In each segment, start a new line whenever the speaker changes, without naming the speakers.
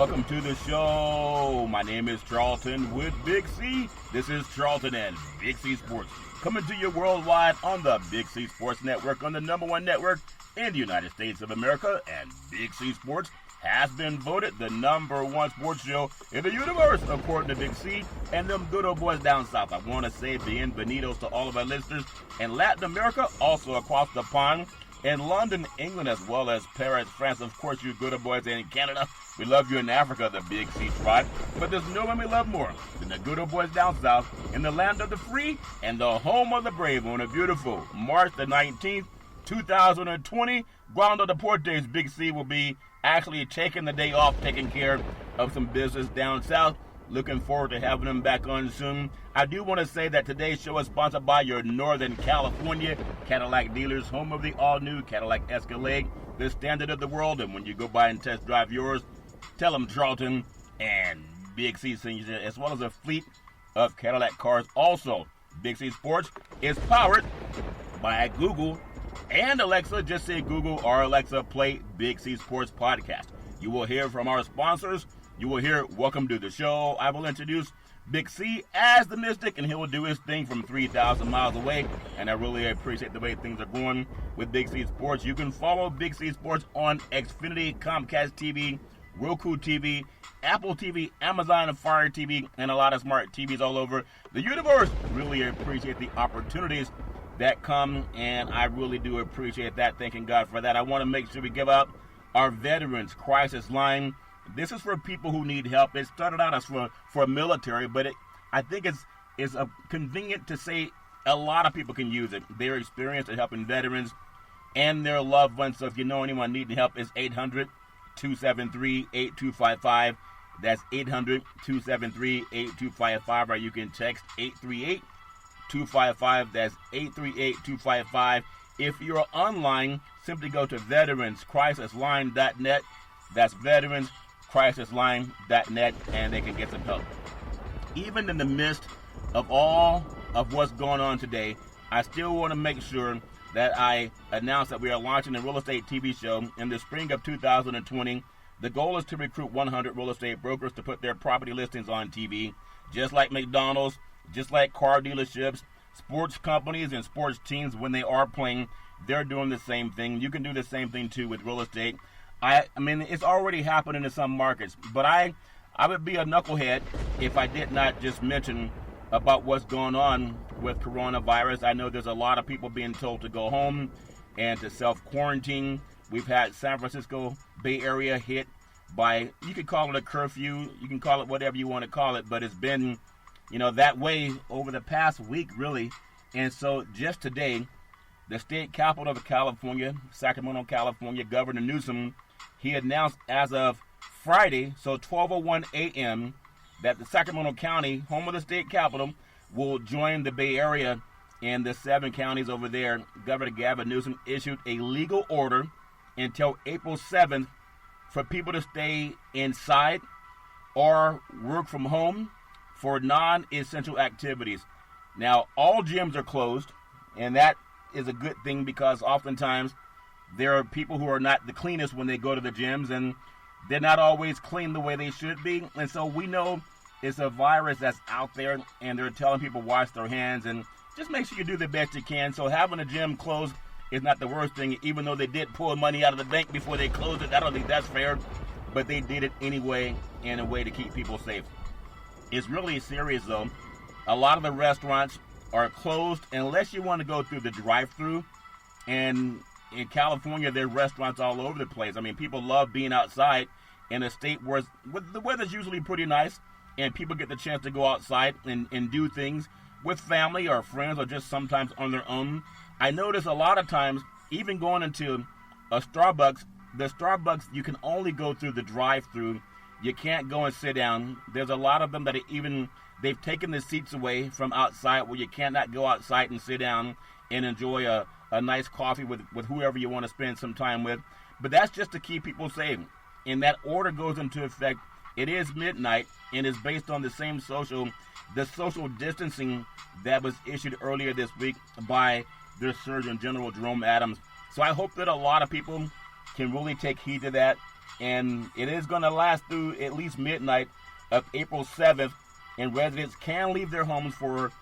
welcome to the show. My name is Charlton with Big C. This is Charlton and Big C Sports, coming to you worldwide on the Big C Sports Network, on the number one network in the United States of America. And Big C Sports has been voted the number one sports show in the universe, according to Big C and them good old boys down south. I want to say bienvenidos to all of our listeners in Latin America, also across the pond, in London, England, as well as Paris, France. Of course, you good old boys in Canada. We love you in Africa, the Big C tribe. But there's no one we love more than the good old boys down south in the land of the free and the home of the brave on a beautiful March the 19th, 2020. Guando Deportes, Big C will be actually taking the day off, taking care of some business down south. Looking forward to having them back on soon. I do want to say that today's show is sponsored by your Northern California Cadillac dealers, home of the all-new Cadillac Escalade, the standard of the world. And when you go by and test drive yours, tell them Charlton and Big C sends you, as well as a fleet of Cadillac cars. Also, Big C Sports is powered by Google and Alexa. Just say Google or Alexa, play Big C Sports Podcast. You will hear from our sponsors. You will hear welcome to the show. I will introduce Big C as the Mystic, and he will do his thing from 3,000 miles away. And I really appreciate the way things are going with Big C Sports. You can follow Big C Sports on Xfinity, Comcast TV, Roku TV, Apple TV, Amazon Fire TV, and a lot of smart TVs all over the universe. Really appreciate the opportunities that come, and I really do appreciate that. Thanking God for that. I want to make sure we give up our Veterans Crisis Line. This is for people who need help. It started out as for military, but I think it's convenient to say a lot of people can use it. Their experience in helping veterans and their loved ones. So if you know anyone needing help, it's 800-273-8255. That's 800-273-8255, or you can text 838-255. That's 838-255. If you're online, simply go to veteranscrisisline.net. That's veteranscrisisline.net, and they can get some help. Even in the midst of all of what's going on today, I still want to make sure that I announce that we are launching a real estate TV show in the spring of 2020. The goal is to recruit 100 real estate brokers to put their property listings on TV, just like McDonald's, just like car dealerships, sports companies, and sports teams. When they are playing, they're doing the same thing. You can do the same thing too with real estate. I mean, it's already happening in some markets, but I would be a knucklehead if I did not just mention about what's going on with coronavirus. I know there's a lot of people being told to go home and to self-quarantine. We've had San Francisco Bay Area hit by, you could call it a curfew, you can call it whatever you want to call it, but it's been, that way over the past week, really. And so just today, the state capital of California, Sacramento, California, Governor Newsom, he announced as of Friday, so 12:01 a.m., that the Sacramento County, home of the state capital, will join the Bay Area and the 7 counties over there. Governor Gavin Newsom issued a legal order until April 7th for people to stay inside or work from home for non-essential activities. Now, all gyms are closed, and that is a good thing because oftentimes there are people who are not the cleanest when they go to the gyms, and they're not always clean the way they should be. And so we know it's a virus that's out there, and they're telling people wash their hands and just make sure you do the best you can. So having a gym closed is not the worst thing, even though they did pull money out of the bank before they closed it. I don't think that's fair, but they did it anyway in a way to keep people safe. It's really serious, though. A lot of the restaurants are closed unless you want to go through the drive-thru. And in California, there are restaurants all over the place. I mean, people love being outside in a state where the weather's usually pretty nice, and people get the chance to go outside and do things with family or friends or just sometimes on their own. I notice a lot of times, even going into a Starbucks, the Starbucks, you can only go through the drive-thru. You can't go and sit down. There's a lot of them that they've taken the seats away from outside where you cannot go outside and sit down and enjoy a nice coffee with whoever you want to spend some time with. But that's just to keep people safe. And that order goes into effect. It is midnight and is based on the same social distancing that was issued earlier this week by their Surgeon General Jerome Adams. So I hope that a lot of people can really take heed to that. And it is going to last through at least midnight of April 7th, and residents can leave their homes for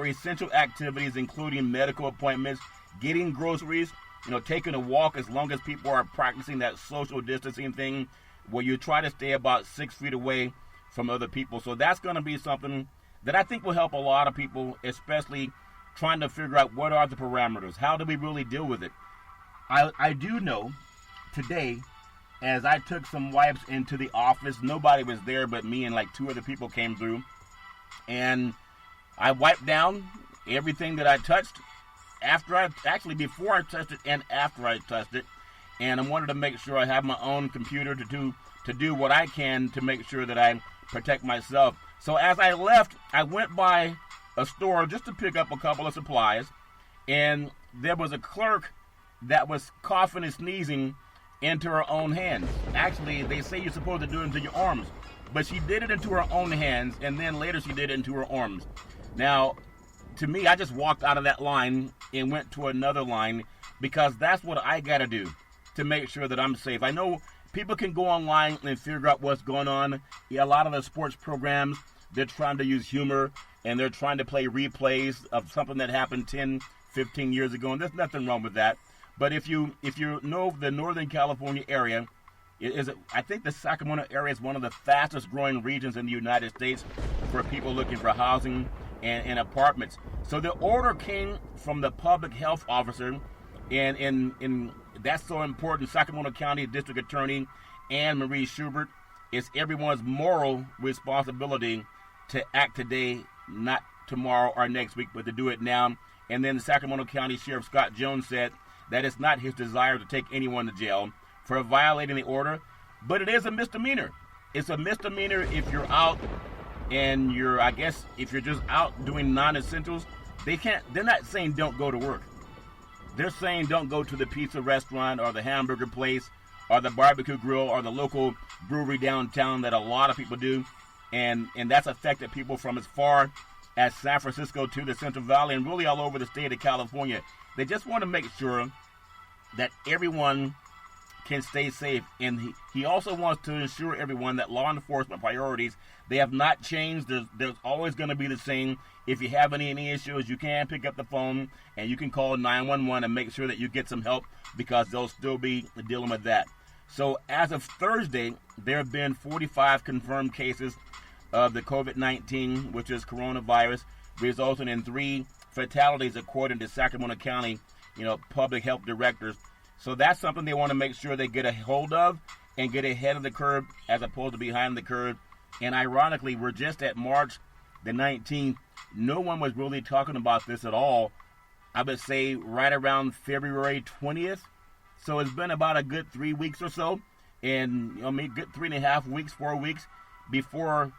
essential activities, including medical appointments, getting groceries, taking a walk, as long as people are practicing that social distancing thing where you try to stay about 6 feet away from other people. So that's going to be something that I think will help a lot of people, especially trying to figure out what are the parameters. How do we really deal with it? I do know today, as I took some wipes into the office, nobody was there but me and like 2 other people came through, and I wiped down everything that I touched before I touched it and after I touched it. And I wanted to make sure I have my own computer to do what I can to make sure that I protect myself. So as I left, I went by a store just to pick up a couple of supplies, and there was a clerk that was coughing and sneezing into her own hands. Actually, they say you're supposed to do it into your arms, but she did it into her own hands, and then later she did it into her arms. Now, to me, I just walked out of that line and went to another line, because that's what I got to do to make sure that I'm safe. I know people can go online and figure out what's going on. Yeah, a lot of the sports programs, they're trying to use humor, and they're trying to play replays of something that happened 10, 15 years ago, and there's nothing wrong with that. But if you know the Northern California area, I think the Sacramento area is one of the fastest growing regions in the United States for people looking for housing and apartments. So the order came from the public health officer, and that's so important. Sacramento County District Attorney Anne Marie Schubert. It's everyone's moral responsibility to act today, not tomorrow or next week, but to do it now. And then the Sacramento County Sheriff Scott Jones said that it's not his desire to take anyone to jail for violating the order, but it is a misdemeanor. It's a misdemeanor if you're out and if you're just out doing non-essentials. They're not saying don't go to work. They're saying don't go to the pizza restaurant or the hamburger place or the barbecue grill or the local brewery downtown that a lot of people do. And that's affected people from as far as San Francisco to the Central Valley and really all over the state of California. They just want to make sure that everyone can stay safe. And he also wants to ensure everyone that law enforcement priorities, they have not changed. There's always going to be the same. If you have any issues, you can pick up the phone and you can call 911 and make sure that you get some help, because they'll still be dealing with that. So as of Thursday, there have been 45 confirmed cases of the COVID-19, which is coronavirus, resulting in 3 fatalities according to Sacramento County, public health directors. So that's something they want to make sure they get a hold of and get ahead of the curve as opposed to behind the curve. And ironically, we're just at March the 19th. No one was really talking about this at all, I would say right around February 20th. So it's been about a good 3 weeks or so, and good 3.5 weeks, 4 weeks before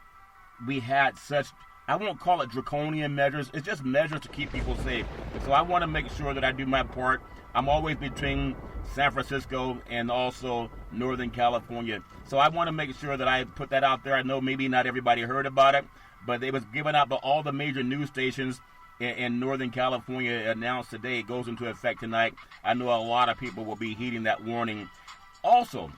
we had such, I won't call it draconian measures. It's just measures to keep people safe. So I want to make sure that I do my part. I'm always between San Francisco and also Northern California. So I want to make sure that I put that out there. I know maybe not everybody heard about it, but it was given out by all the major news stations in Northern California. Announced today. It goes into effect tonight. I know a lot of people will be heeding that warning. Also,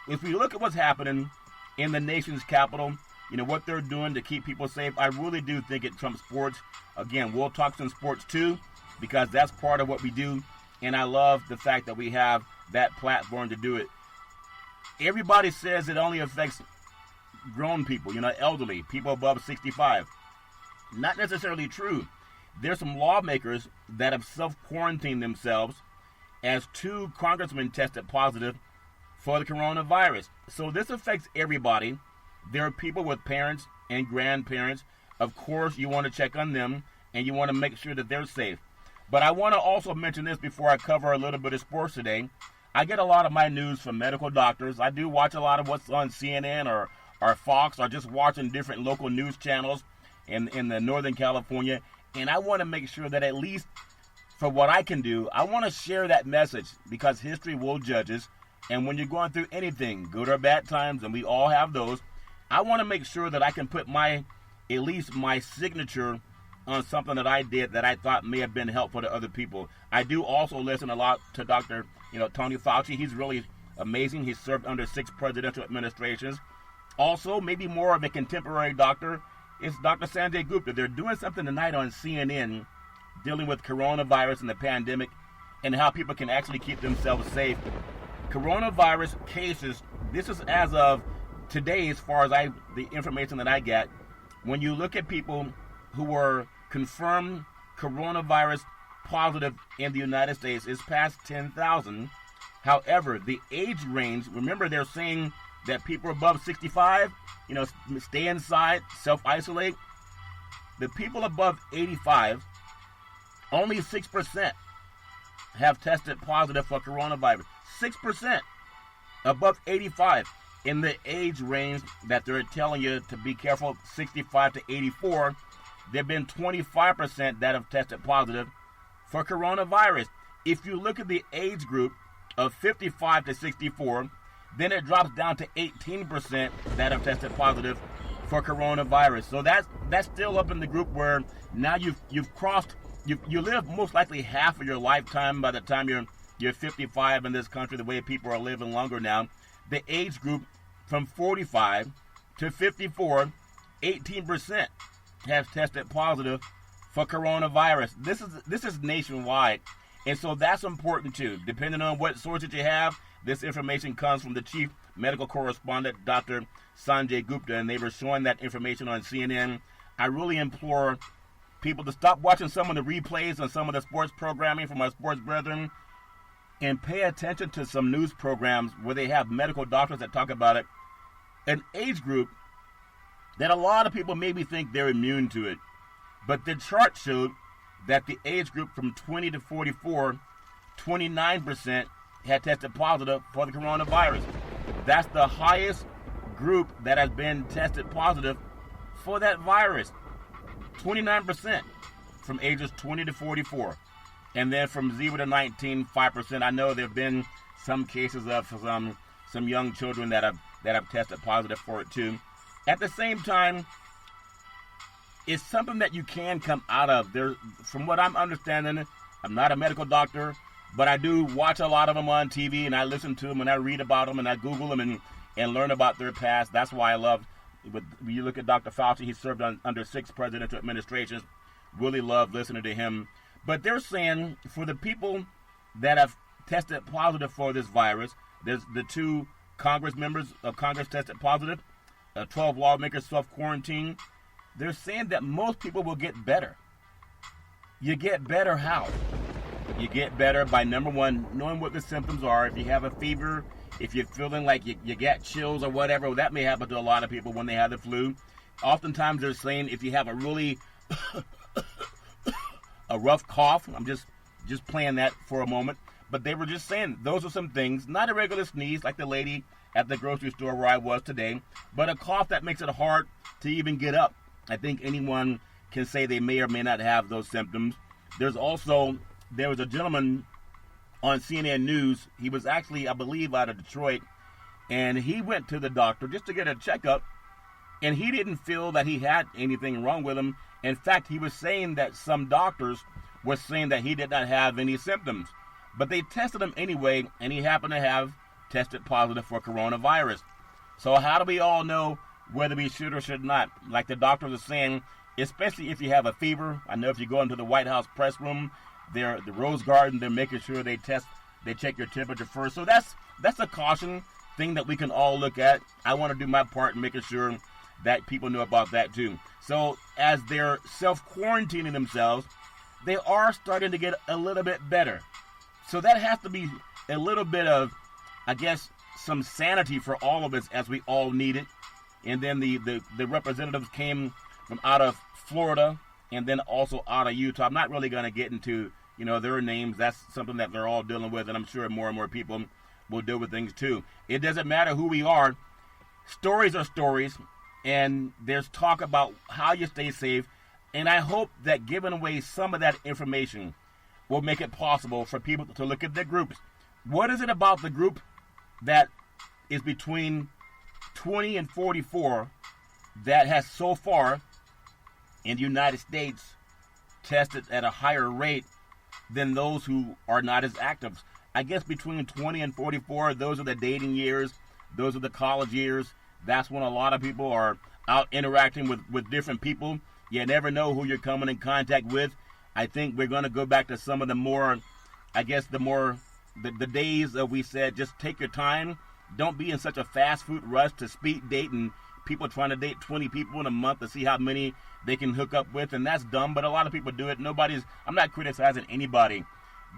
if we look at what's happening in the nation's capital, what they're doing to keep people safe, I really do think it trumps sports. Again, we'll talk some sports too, because that's part of what we do. And I love the fact that we have that platform to do it. Everybody says it only affects grown people, elderly, people above 65. Not necessarily true. There's some lawmakers that have self-quarantined themselves as 2 congressmen tested positive for the coronavirus. So this affects everybody. There are people with parents and grandparents. Of course, you want to check on them, and you want to make sure that they're safe. But I want to also mention this before I cover a little bit of sports today. I get a lot of my news from medical doctors. I do watch a lot of what's on CNN or Fox, or just watching different local news channels in the Northern California. And I want to make sure that at least for what I can do, I want to share that message, because history will judge us. And when you're going through anything, good or bad times, and we all have those, I want to make sure that I can put at least my signature on something that I did that I thought may have been helpful to other people. I do also listen a lot to Dr. Tony Fauci. He's really amazing. He served under 6 presidential administrations. Also, maybe more of a contemporary doctor is Dr. Sanjay Gupta. They're doing something tonight on CNN dealing with coronavirus and the pandemic and how people can actually keep themselves safe. Coronavirus cases, this is as of today, as far as the information that I get, when you look at people who were confirmed coronavirus positive in the United States, it's past 10,000. However, the age range, remember they're saying that people above 65, stay inside, self-isolate. The people above 85, only 6% have tested positive for coronavirus. 6% above 85 in the age range that they're telling you to be careful, 65 to 84. There have been 25% that have tested positive for coronavirus. If you look at the age group of 55 to 64, then it drops down to 18% that have tested positive for coronavirus. So that's still up in the group where now you've crossed. You live most likely half of your lifetime by the time you're 55 in this country. The way people are living longer now, the age group from 45 to 54, 18% have tested positive for coronavirus. This is nationwide, and so that's important too. Depending on what sources you have, this information comes from the chief medical correspondent, Dr. Sanjay Gupta, and they were showing that information on CNN. I really implore people to stop watching some of the replays on some of the sports programming from our sports brethren and pay attention to some news programs where they have medical doctors that talk about it. An age group that a lot of people maybe think they're immune to it. But the chart showed that the age group from 20 to 44, 29% had tested positive for the coronavirus. That's the highest group that has been tested positive for that virus. 29% from ages 20 to 44. And then from 0 to 19, 5%. I know there have been some cases of some young children that have tested positive for it too. At the same time, it's something that you can come out of. There, from what I'm understanding, I'm not a medical doctor, but I do watch a lot of them on TV, and I listen to them, and I read about them, and I Google them, and learn about their past. That's why I love, when you look at Dr. Fauci, he served under 6 presidential administrations. Really love listening to him. But they're saying for the people that have tested positive for this virus, there's the 2 Congress members of Congress tested positive, 12 lawmakers self-quarantined. They're saying that most people will get better. You get better how? You get better by, number one, knowing what the symptoms are. If you have a fever, if you're feeling like you get chills or whatever, well, that may happen to a lot of people when they have the flu. Oftentimes they're saying if you have a really a rough cough, I'm just playing that for a moment, but they were just saying those are some things, not a regular sneeze like the lady at the grocery store where I was today, but a cough that makes it hard to even get up. I think anyone can say they may or may not have those symptoms. There was a gentleman on CNN News. He was actually, I believe, out of Detroit, and he went to the doctor just to get a checkup, and he didn't feel that he had anything wrong with him. In fact, he was saying that some doctors were saying that he did not have any symptoms, but they tested him anyway, and he happened to have tested positive for coronavirus. So how do we all know whether we should or should not? Like the doctors are saying, especially if you have a fever. I know if you go into the White House press room, the Rose Garden, they're making sure they check your temperature first. So that's a caution thing that we can all look at. I want to do my part in making sure that people know about that too. So as they're self-quarantining themselves, they are starting to get a little bit better. So that has to be a little bit of, I guess, some sanity for all of us as we all need it. And then the representatives came from out of Florida and then also out of Utah. I'm not really going to get into, their names. That's something that they're all dealing with, and I'm sure more and more people will deal with things too. It doesn't matter who we are. Stories are stories, and there's talk about how you stay safe. And I hope that giving away some of that information will make it possible for people to look at their groups. What is it about the group that is between 20 and 44 that has so far in the United States tested at a higher rate than those who are not as active? I guess between 20 and 44, those are the dating years. Those are the college years. That's when a lot of people are out interacting with different people. You never know who you're coming in contact with. I think we're going to go back to some of the more, I guess, the days of we said just take your time. Don't be in such a fast food rush to speed date and people trying to date 20 people in a month to see how many they can hook up with. And that's dumb, but a lot of people do it. I'm not criticizing anybody,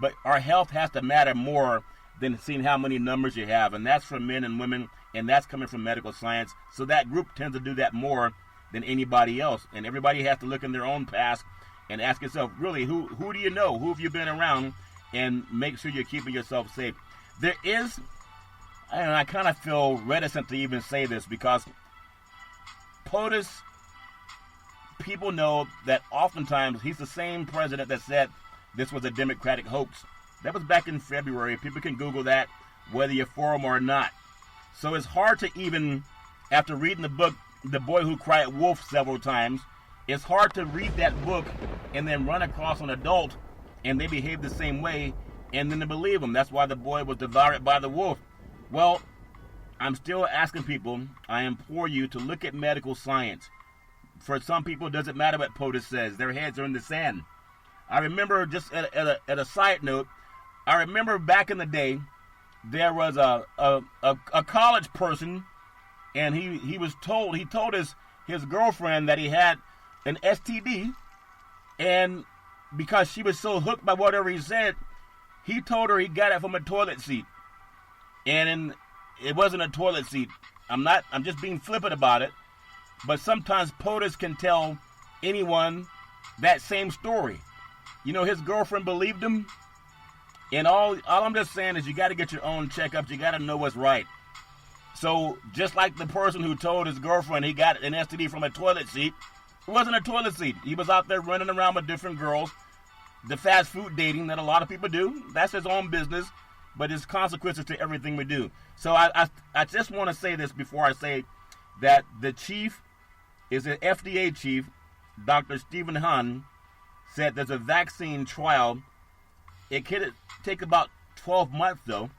but our health has to matter more than seeing how many numbers you have. And that's for men and women, and that's coming from medical science. So that group tends to do that more than anybody else. And everybody has to look in their own past and ask yourself, really, who do you know? Who have you been around? And make sure you're keeping yourself safe. There is, and I kind of feel reticent to even say this because POTUS, people know that oftentimes he's the same president that said this was a Democratic hoax. That was back in February. People can Google that, whether you're for him or not. So it's hard to even, after reading the book, The Boy Who Cried Wolf several times, it's hard to read that book and then run across an adult and they behave the same way and then to believe them. That's why the boy was devoured by the wolf. Well, I'm still asking people, I implore you to look at medical science. For some people, it doesn't matter what POTUS says. Their heads are in the sand. I remember, just at a side note, I remember back in the day, there was a college person, and he told his girlfriend that he had an STD, and because she was so hooked by whatever he said, he told her he got it from a toilet seat. And it wasn't a toilet seat. I'm just being flippant about it. But sometimes POTUS can tell anyone that same story. You know, his girlfriend believed him. And all I'm just saying is you got to get your own checkups. You got to know what's right. So just like the person who told his girlfriend he got an STD from a toilet seat, it wasn't a toilet seat. He was out there running around with different girls. The fast food dating that a lot of people do, that's his own business. But there's consequences to everything we do. So I just want to say this before I say that the chief is an FDA chief, Dr. Stephen Hahn, said there's a vaccine trial. It could take about 12 months, though,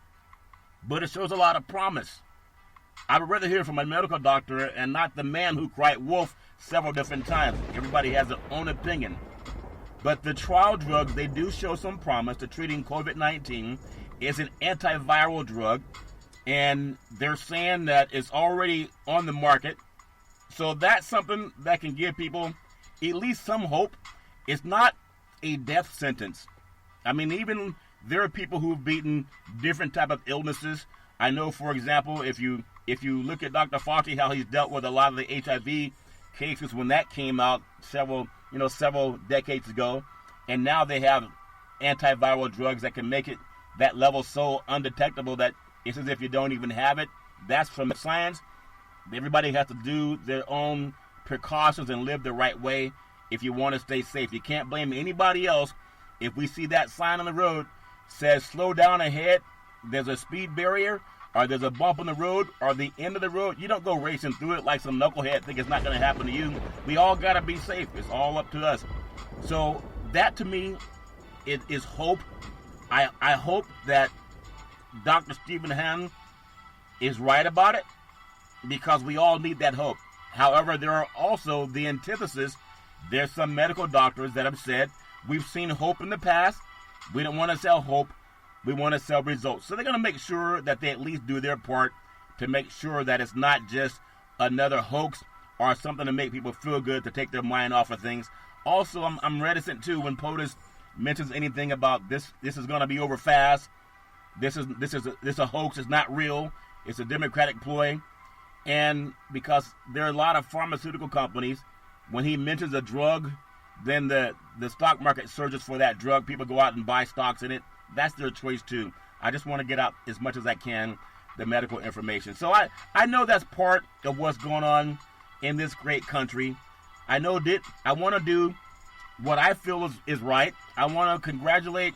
but it shows a lot of promise. I would rather hear from a medical doctor and not the man who cried wolf several different times. Everybody has their own opinion. But the trial drugs, they do show some promise to treating COVID-19. It's an antiviral drug, and they're saying that it's already on the market. So that's something that can give people at least some hope. It's not a death sentence. I mean, even there are people who've beaten different type of illnesses. I know, for example, if you look at Dr. Fauci, how he's dealt with a lot of the HIV cases when that came out several decades ago, and now they have antiviral drugs that can make it that level so undetectable that it's as if you don't even have it. That's from science. Everybody has to do their own precautions and live the right way if you want to stay safe. You can't blame anybody else. If we see that sign on the road says slow down ahead, there's a speed barrier, or there's a bump on the road, or the end of the road, you don't go racing through it like some knucklehead think it's not going to happen to you. We all got to be safe. It's all up to us. So that to me is hope. I hope that Dr. Stephen Hahn is right about it, because we all need that hope. However, there are also the antithesis. There's some medical doctors that have said, we've seen hope in the past. We don't want to sell hope. We want to sell results. So they're going to make sure that they at least do their part to make sure that it's not just another hoax or something to make people feel good to take their mind off of things. Also, I'm reticent too when POTUS mentions anything about this is going to be over fast. This is a hoax. It's not real. It's a Democratic ploy. And because there are a lot of pharmaceutical companies, when he mentions a drug, then the stock market surges for that drug. People go out and buy stocks in it. That's their choice too. I just want to get out as much as I can the medical information. So I know that's part of what's going on in this great country. I know that I want to do what I feel is right. I want to congratulate,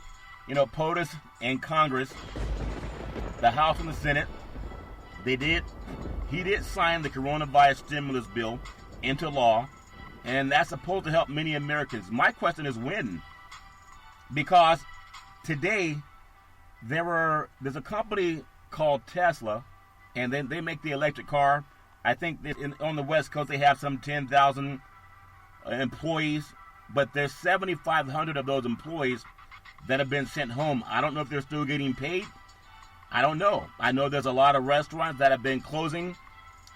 POTUS and Congress, the House and the Senate. He did sign the coronavirus stimulus bill into law, and that's supposed to help many Americans. My question is when? Because today, there's a company called Tesla, and then they make the electric car. I think that on the West Coast they have some 10,000 employees, but there's 7,500 of those employees that have been sent home. I don't know if they're still getting paid. I don't know. I know there's a lot of restaurants that have been closing,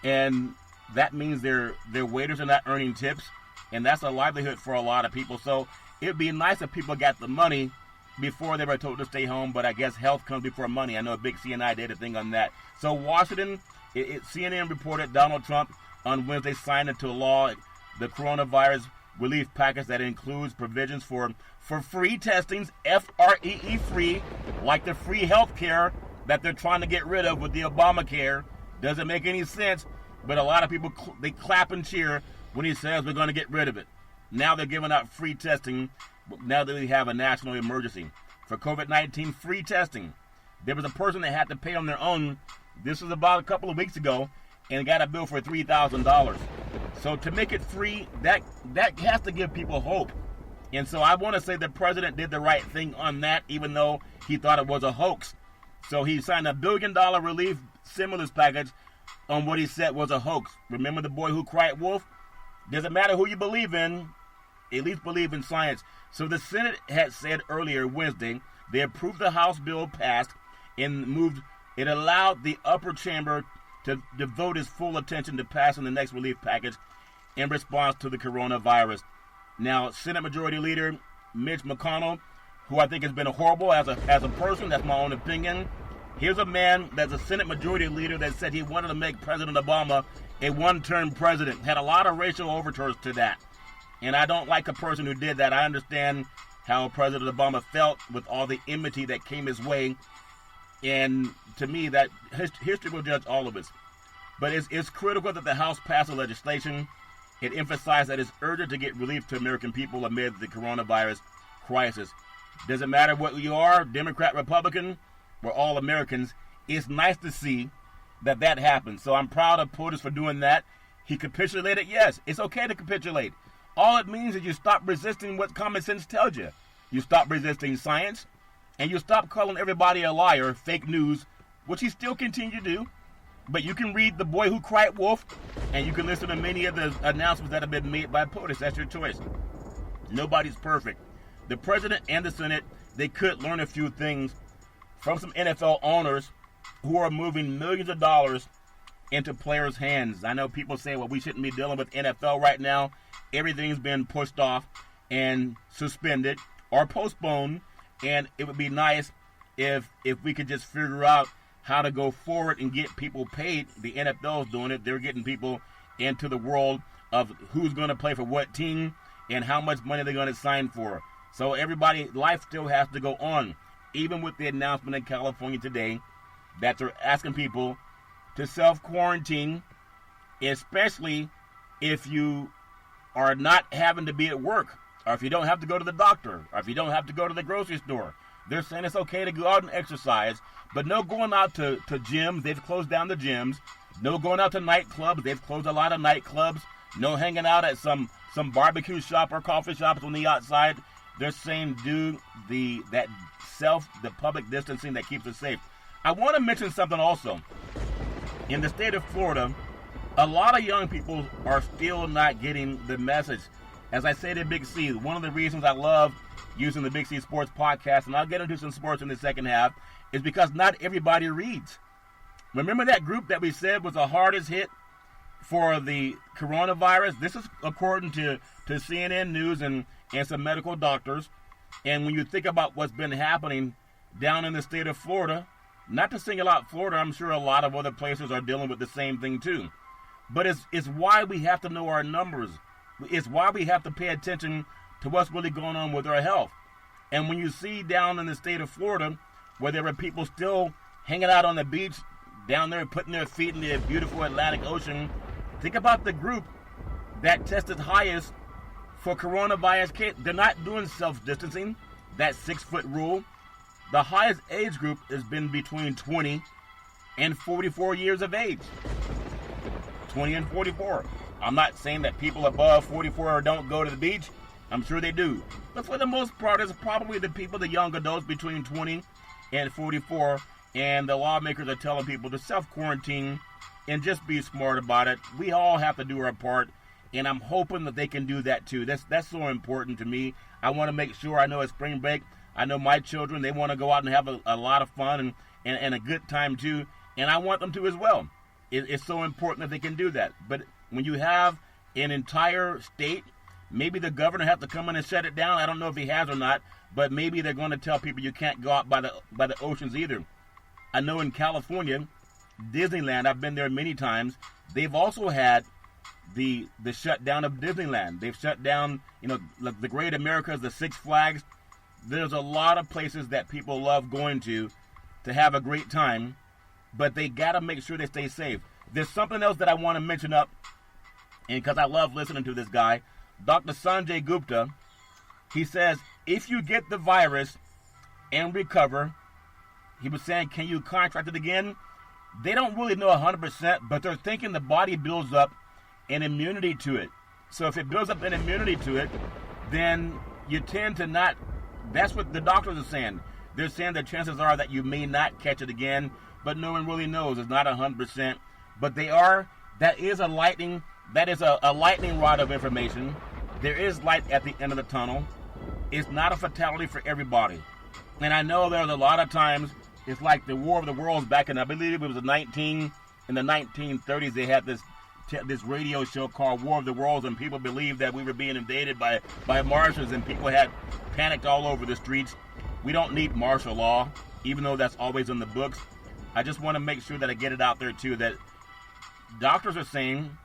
and that means their waiters are not earning tips, and that's a livelihood for a lot of people. So it'd be nice if people got the money before they were told to stay home, but I guess health comes before money. I know Big C and I did a thing on that. So Washington, CNN reported Donald Trump on Wednesday signed into law the coronavirus relief package that includes provisions for free testings, F-R-E-E, free, like the free health care that they're trying to get rid of with the Obamacare. Doesn't make any sense, but a lot of people, they clap and cheer when he says we're going to get rid of it. Now they're giving out free testing now that we have a national emergency. For COVID-19 free testing, there was a person that had to pay on their own. This was about a couple of weeks ago, and got a bill for $3,000. So to make it free, that has to give people hope. And so I want to say the president did the right thing on that, even though he thought it was a hoax. So he signed a $1 billion relief stimulus package on what he said was a hoax. Remember the boy who cried wolf? Doesn't matter who you believe in, at least believe in science. So the Senate had said earlier Wednesday they approved the House bill passed and it allowed the upper chamber to devote its full attention to passing the next relief package in response to the coronavirus. Now, Senate Majority Leader Mitch McConnell, who I think has been horrible as a person, that's my own opinion. Here's a man that's a Senate Majority Leader that said he wanted to make President Obama a one-term president. Had a lot of racial overtones to that. And I don't like a person who did that. I understand how President Obama felt with all the enmity that came his way. And to me, that history will judge all of us. But it's critical that the House pass a legislation. It emphasized that it's urgent to get relief to American people amid the coronavirus crisis. Doesn't matter what you are, Democrat, Republican, we're all Americans. It's nice to see that happens. So I'm proud of POTUS for doing that. He capitulated. Yes, it's okay to capitulate. All it means is you stop resisting what common sense tells you. You stop resisting science, and you stop calling everybody a liar, fake news, which he still continue to do. But you can read The Boy Who Cried Wolf, and you can listen to many of the announcements that have been made by POTUS. That's your choice. Nobody's perfect. The president and the Senate, they could learn a few things from some NFL owners who are moving millions of dollars into players' hands. I know people say, well, we shouldn't be dealing with NFL right now. Everything's been pushed off and suspended or postponed, and it would be nice if we could just figure out how to go forward and get people paid. The NFL is doing it. They're getting people into the world of who's going to play for what team and how much money they're going to sign for. So everybody, life still has to go on. Even with the announcement in California today that they're asking people to self-quarantine, especially if you are not having to be at work, or if you don't have to go to the doctor, or if you don't have to go to the grocery store. They're saying it's okay to go out and exercise, but no going out to gyms. They've closed down the gyms. No going out to nightclubs. They've closed a lot of nightclubs. No hanging out at some barbecue shop or coffee shops on the outside. They're saying do the public distancing that keeps us safe. I want to mention something also. In the state of Florida, a lot of young people are still not getting the message. As I say to Big C, one of the reasons I love using the Big C Sports podcast, and I'll get into some sports in the second half, is because not everybody reads. Remember that group that we said was the hardest hit for the coronavirus? This is according to CNN News and some medical doctors. And when you think about what's been happening down in the state of Florida, not to single out Florida, I'm sure a lot of other places are dealing with the same thing too. But it's why we have to know our numbers. It's why we have to pay attention to what's really going on with our health. And when you see down in the state of Florida, where there are people still hanging out on the beach down there, putting their feet in the beautiful Atlantic Ocean, think about the group that tested highest for coronavirus case. They're not doing self-distancing, that 6-foot rule. The highest age group has been between 20 and 44 years of age. 20 and 44. I'm not saying that people above 44 don't go to the beach. I'm sure they do. But for the most part, it's probably the people, the young adults between 20 and 44, and the lawmakers are telling people to self-quarantine and just be smart about it. We all have to do our part, and I'm hoping that they can do that too. That's so important to me. I want to make sure. I know it's spring break. I know my children, they want to go out and have a lot of fun and a good time too, and I want them to as well. It's so important that they can do that. But when you have an entire state, maybe the governor has to come in and shut it down. I don't know if he has or not, but maybe they're going to tell people you can't go out by the oceans either. I know in California, Disneyland, I've been there many times, they've also had the shutdown of Disneyland. They've shut down, the Great Americas, the Six Flags. There's a lot of places that people love going to have a great time, but they got to make sure they stay safe. There's something else that I want to mention up, and because I love listening to this guy, Dr. Sanjay Gupta. He says, if you get the virus and recover, he was saying, can you contract it again? They don't really know 100%, but they're thinking the body builds up an immunity to it. So if it builds up an immunity to it, then you tend to not. That's what the doctors are saying. They're saying that chances are that you may not catch it again, but no one really knows. It's not 100%. But that is a lightning rod of information. There is light at the end of the tunnel. It's not a fatality for everybody. And I know there's a lot of times, it's like the War of the Worlds back in, I believe it was in the 1930s, they had this radio show called War of the Worlds, and people believed that we were being invaded by Martians, and people had panicked all over the streets. We don't need martial law, even though that's always in the books. I just want to make sure that I get it out there too, that doctors are saying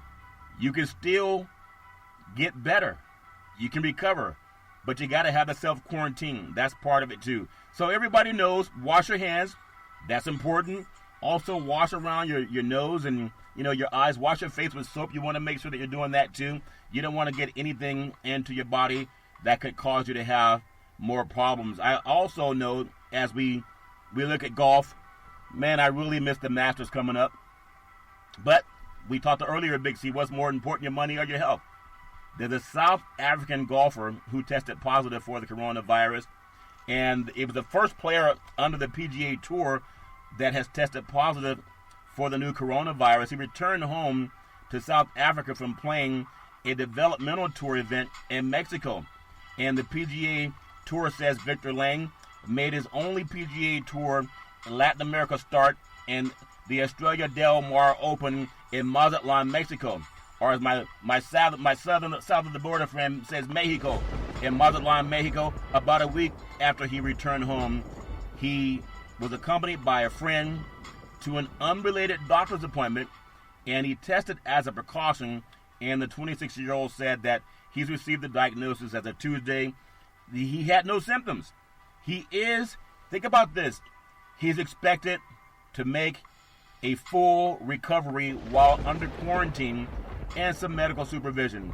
you can still get better. You can recover, but you got to have the self-quarantine. That's part of it too. So everybody knows, wash your hands. That's important. Also, wash around your nose and your eyes. Wash your face with soap. You want to make sure that you're doing that too. You don't want to get anything into your body that could cause you to have more problems. I also know, as we look at golf, man, I really miss the Masters coming up. But we talked earlier, Big C, what's more important, your money or your health? There's a South African golfer who tested positive for the coronavirus, and it was the first player under the PGA Tour that has tested positive for the new coronavirus. He returned home to South Africa from playing a developmental tour event in Mexico. And the PGA Tour says Victor Lang made his only PGA Tour Latin America start in the Estrella del Mar Open in Mazatlan, Mexico. Or as my south of the border friend says, Mexico. In Mazatlan, Mexico, about a week after he returned home, he was accompanied by a friend to an unrelated doctor's appointment, and he tested as a precaution, and the 26-year-old said that he's received the diagnosis as of Tuesday. He had no symptoms. Think about this, he's expected to make a full recovery while under quarantine and some medical supervision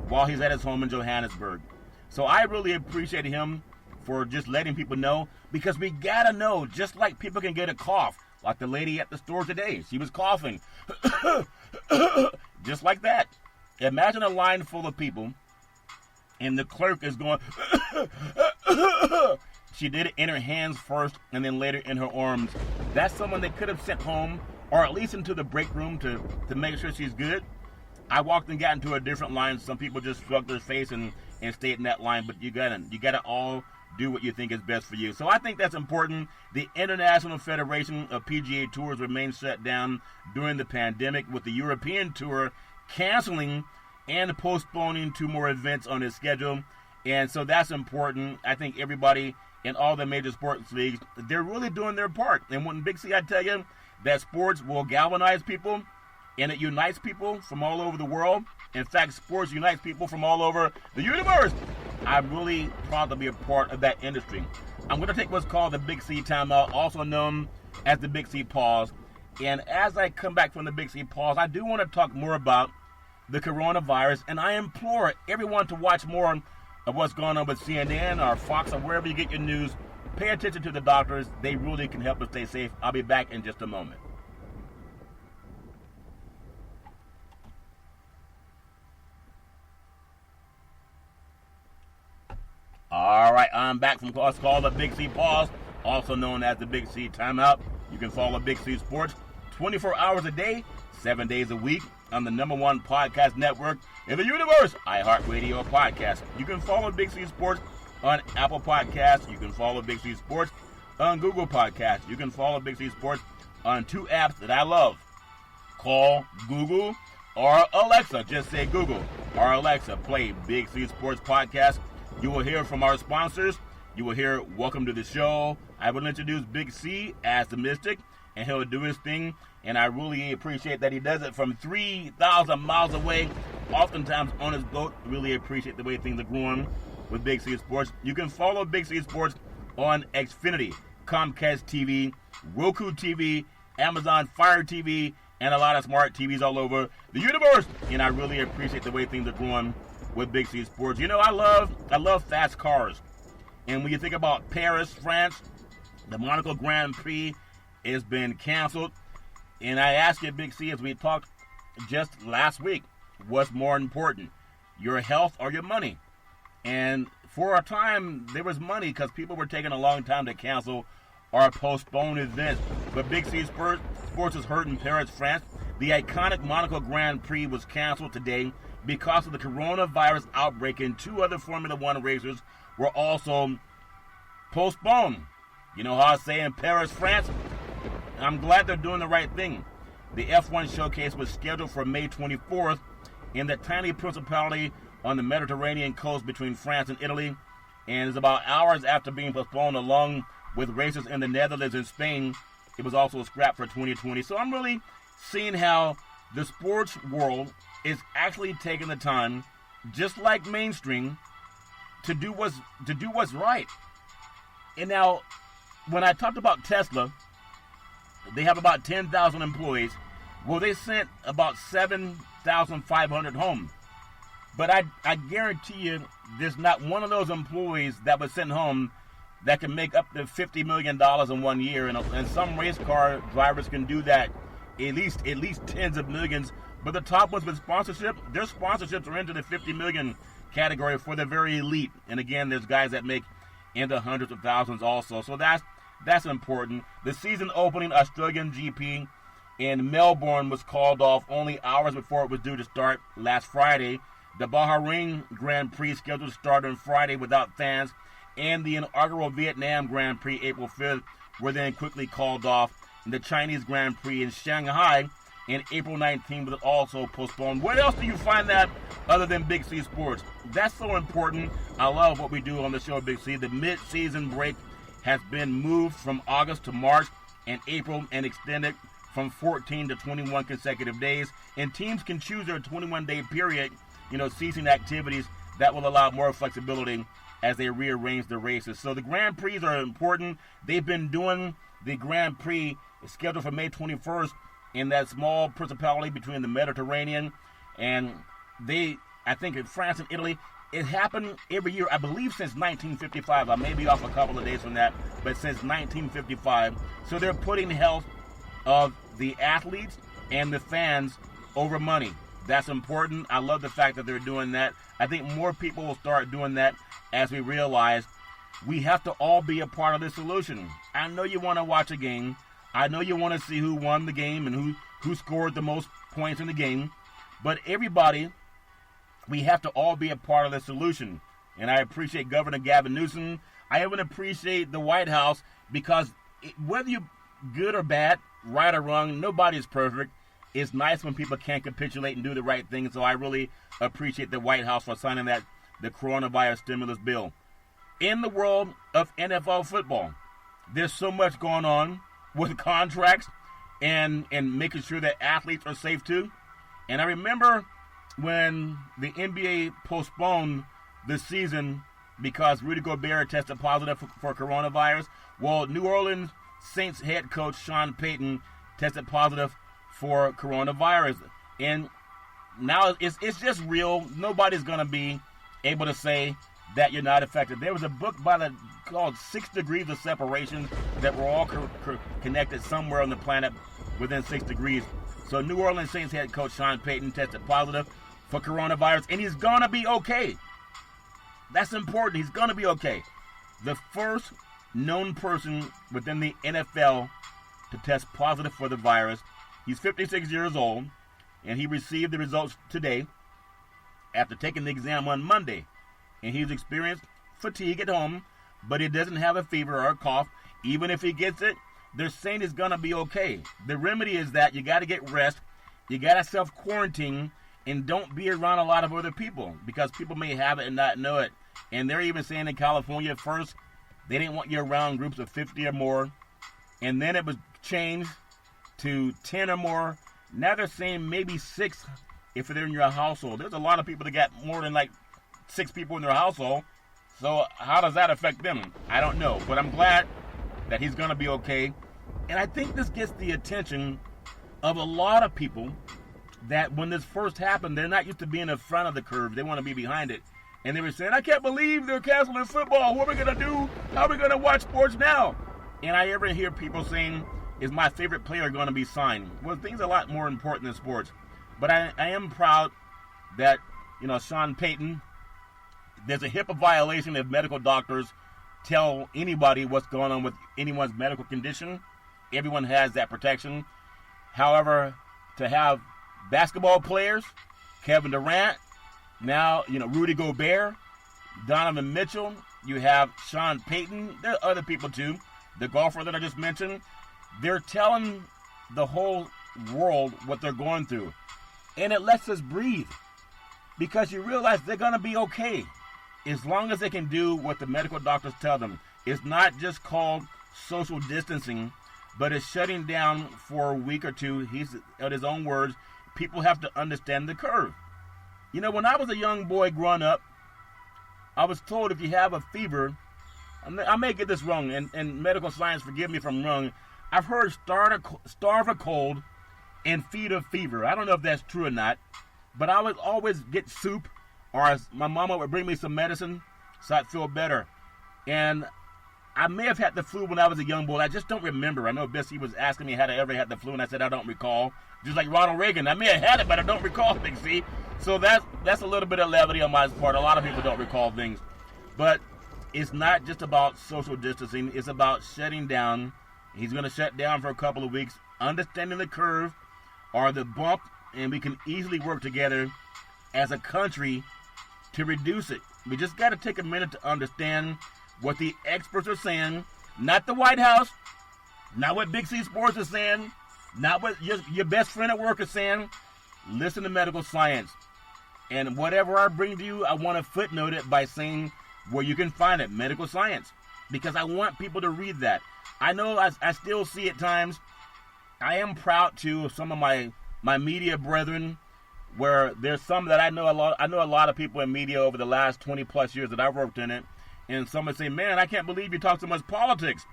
while he's at his home in Johannesburg. So I really appreciate him for just letting people know, because we gotta know, just like people can get a cough, like the lady at the store today, she was coughing, just like that. Imagine a line full of people, and the clerk is going, she did it in her hands first, and then later in her arms. That's someone they could have sent home, or at least into the break room to make sure she's good. I walked and got into a different line. Some people just shrugged their face and stayed in that line, but you gotta all do what you think is best for you. So I think that's important. The International Federation of PGA Tours remains shut down during the pandemic, with the European Tour canceling and postponing 2 more events on its schedule. And so that's important. I think everybody in all the major sports leagues, they're really doing their part. And when Big C, I tell you that sports will galvanize people, and it unites people from all over the world. In fact, sports unites people from all over the universe. I'm really proud to be a part of that industry. I'm going to take what's called the Big C timeout, also known as the Big C pause. And as I come back from the Big C pause, I do want to talk more about the coronavirus. And I implore everyone to watch more of what's going on with CNN or Fox or wherever you get your news. Pay attention to the doctors. They really can help us stay safe. I'll be back in just a moment. All right, I'm back from what's called the Big C pause. also known as the Big C Timeout. You can follow Big C Sports 24 hours a day, 7 days a week on the #1 podcast network in the universe, iHeartRadio Podcast. You can follow Big C Sports on Apple Podcasts. You can follow Big C Sports on Google Podcasts. You can follow Big C Sports on 2 apps that I love. Call Google or Alexa. Just say Google or Alexa. Play Big C Sports Podcast. You will hear from our sponsors. You will hear Welcome to the Show. I will introduce Big C as the Mystic, and he'll do his thing. And I really appreciate that he does it from 3,000 miles away, oftentimes on his boat. Really appreciate the way things are growing with Big C Sports. You can follow Big C Sports on Xfinity, Comcast TV, Roku TV, Amazon Fire TV, and a lot of smart TVs all over the universe. And I really appreciate the way things are growing with Big C Sports. You know, I love fast cars. And when you think about Paris, France, the Monaco Grand Prix has been canceled. And I asked you, Big C, as we talked just last week, what's more important, your health or your money? And for a time, there was money because people were taking a long time to cancel or postpone events. But Big C Sports is hurt in Paris, France. The iconic Monaco Grand Prix was canceled today because of the coronavirus outbreak, and 2 other Formula One races were also postponed. You know how I say in Paris, France? I'm glad they're doing the right thing. The F1 showcase was scheduled for May 24th in the tiny principality on the Mediterranean coast between France and Italy, and it's about hours after being postponed, along with races in the Netherlands and Spain. It was also scrapped for 2020. So I'm really seeing how the sports world is actually taking the time, just like mainstream, to do what's right. And now, when I talked about Tesla, they have about 10,000 employees. Well, they sent about 7,500 home. But I guarantee you, there's not one of those employees that was sent home that can make up to $50 million in 1 year. And some race car drivers can do that at least tens of millions. But the top ones with sponsorship, their sponsorships are into the 50 million category for the very elite. And again, there's guys that make into hundreds of thousands also. So that's important. The season opening Australian GP in Melbourne was called off only hours before it was due to start last Friday. The Bahrain Grand Prix scheduled to start on Friday without fans, and the inaugural Vietnam Grand Prix April 5th were then quickly called off. And the Chinese Grand Prix in Shanghai in April 19th was also postponed. Where else do you find that other than Big C Sports? That's so important. I love what we do on the show, Big C. The mid-season break has been moved from August to March and April and extended from 14 to 21 consecutive days. And teams can choose their 21-day period, ceasing activities that will allow more flexibility as they rearrange the races. So the Grand Prix are important. They've been doing the Grand Prix scheduled for May 21st in that small principality between the Mediterranean, and I think in France and Italy, it happened every year, I believe since 1955. I may be off a couple of days from that, but since 1955. So they're putting health of the athletes and the fans over money. That's important. I love the fact that they're doing that. I think more people will start doing that as we realize we have to all be a part of the solution. I know you want to watch a game. I know you want to see who won the game and who scored the most points in the game. But everybody, we have to all be a part of the solution. And I appreciate Governor Gavin Newsom. I even appreciate the White House, because whether you're good or bad, right or wrong, nobody's perfect. It's nice when people can capitulate and do the right thing. So I really appreciate the White House for signing the coronavirus stimulus bill. In the world of NFL football, there's so much going on with contracts and making sure that athletes are safe too. And I remember when the NBA postponed the season because Rudy Gobert tested positive for coronavirus. Well, New Orleans Saints head coach Sean Payton tested positive for coronavirus. And now it's just real. Nobody's going to be able to say that you're not affected. There was a book called 6 Degrees of Separation that we're all connected somewhere on the planet within 6 degrees. So New Orleans Saints head coach Sean Payton tested positive for coronavirus, and he's going to be okay. That's important. He's going to be okay. The first known person within the NFL to test positive for the virus. He's 56 years old, and he received the results today after taking the exam on Monday. And he's experienced fatigue at home, but he doesn't have a fever or a cough. Even if he gets it, they're saying it's going to be okay. The remedy is that you got to get rest, you got to self-quarantine, and don't be around a lot of other people because people may have it and not know it. And they're even saying in California at first, they didn't want you around groups of 50 or more. And then it was changed to 10 or more. Now they're saying maybe 6 if they're in your household. There's a lot of people that got more than like 6 people in their household. So how does that affect them? I don't know. But I'm glad that he's going to be okay. And I think this gets the attention of a lot of people that when this first happened, they're not used to being in front of the curve. They want to be behind it. And they were saying, I can't believe they're canceling football. What are we going to do? How are we going to watch sports now? And I ever hear people saying, is my favorite player going to be signed? Well, things are a lot more important than sports. But I am proud that, Sean Payton, there's a HIPAA violation if medical doctors tell anybody what's going on with anyone's medical condition. Everyone has that protection. However, to have basketball players, Kevin Durant, now, Rudy Gobert, Donovan Mitchell, you have Sean Payton, there are other people too, the golfer that I just mentioned, they're telling the whole world what they're going through. And it lets us breathe because you realize they're going to be okay as long as they can do what the medical doctors tell them. It's not just called social distancing, but it's shutting down for a week or two. He's, in his own words, people have to understand the curve. When I was a young boy growing up, I was told if you have a fever, I may get this wrong, and medical science, forgive me if I'm wrong, I've heard starve a cold and feed a fever. I don't know if that's true or not, but I would always get soup, or my mama would bring me some medicine so I'd feel better. And I may have had the flu when I was a young boy. I just don't remember. I know Bessie was asking me had I ever had the flu, and I said I don't recall. Just like Ronald Reagan. I may have had it, but I don't recall things, see? So that's a little bit of levity on my part. A lot of people don't recall things. But it's not just about social distancing. It's about shutting down. He's going to shut down for a couple of weeks, understanding the curve or the bump, and we can easily work together as a country to reduce it. We just got to take a minute to understand what the experts are saying, not the White House, not what Big C Sports is saying, not what your best friend at work is saying. Listen to medical science. And whatever I bring to you, I want to footnote it by saying where you can find it, medical science, because I want people to read that. I know I still see at times, I am proud too of some of my media brethren, where there's some that I know a lot of people in media over the last 20 plus years that I've worked in it, and some would say, man, I can't believe you talk so much politics.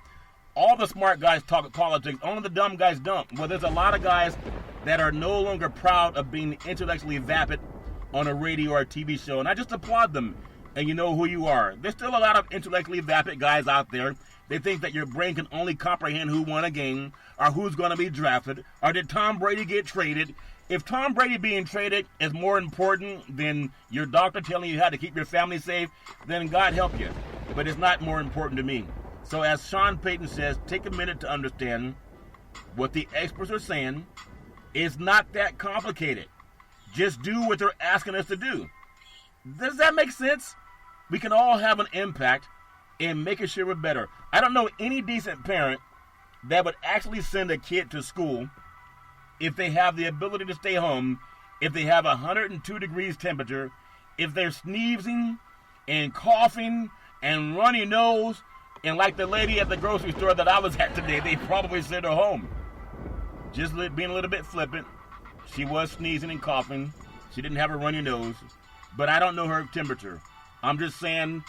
All the smart guys talk politics, only the dumb guys don't. Well, there's a lot of guys that are no longer proud of being intellectually vapid on a radio or a TV show, and I just applaud them. And you know who you are. There's still a lot of intellectually vapid guys out there. They think that your brain can only comprehend who won a game, or who's going to be drafted, or did Tom Brady get traded. If Tom Brady being traded is more important than your doctor telling you how to keep your family safe, then God help you. But it's not more important to me. So as Sean Payton says, take a minute to understand what the experts are saying. It's not that complicated. Just do what they're asking us to do. Does that make sense? We can all have an impact in making sure we're better. I don't know any decent parent that would actually send a kid to school if they have the ability to stay home, if they have 102 degrees temperature, if they're sneezing and coughing and runny nose, and like the lady at the grocery store that I was at today, they probably sent her home. Just being a little bit flippant. She was sneezing and coughing. She didn't have a runny nose, but I don't know her temperature. I'm just saying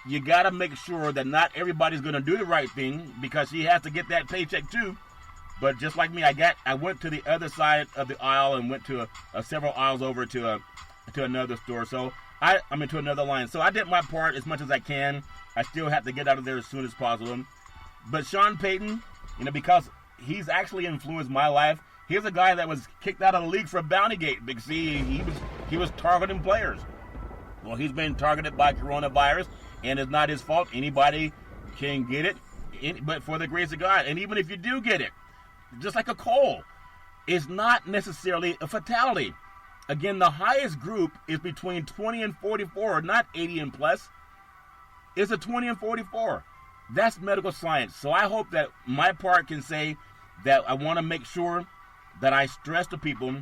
you got to make sure that not everybody's going to do the right thing because she has to get that paycheck too. But just like me, I went to the other side of the aisle and went to several aisles over to another store. So I'm into another line. So I did my part as much as I can. I still have to get out of there as soon as possible. But Sean Payton, because he's actually influenced my life. Here's a guy that was kicked out of the league for Bountygate. Big C, he was targeting players. Well, he's been targeted by coronavirus, and it's not his fault. Anybody can get it. but for the grace of God. And even if you do get it, just like a cold, it's not necessarily a fatality. Again, the highest group is between 20 and 44, not 80 and plus. It's a 20 and 44. That's medical science. So I hope that my part can say that I want to make sure that I stress to people,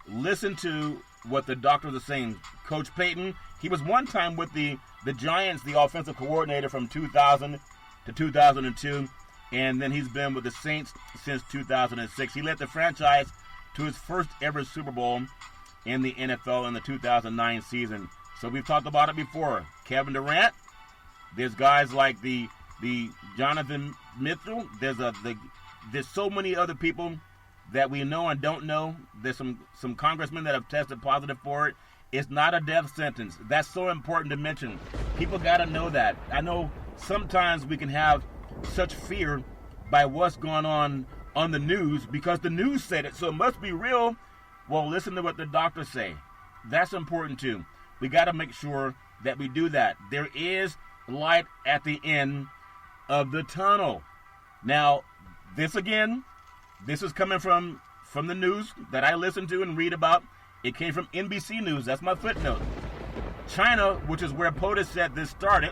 listen to what the doctors are saying. Coach Payton, he was one time with the Giants, the offensive coordinator from 2000 to 2002, and then he's been with the Saints since 2006. He led the franchise to his first ever Super Bowl in the NFL in the 2009 season. So we've talked about it before. Kevin Durant, there's guys like the Jonathan Mitchell, there's so many other people that we know and don't know. There's some congressmen that have tested positive for it. It's not a death sentence. That's so important to mention. People got to know that. I know sometimes we can have such fear by what's going on the news because the news said it, so it must be real. Well, listen to what the doctors say. That's important too. We got to make sure that we do that. There is light at the end of the tunnel. Now, this is coming from the news that I listen to and read about. It came from NBC News. That's my footnote. China, which is where POTUS said this started,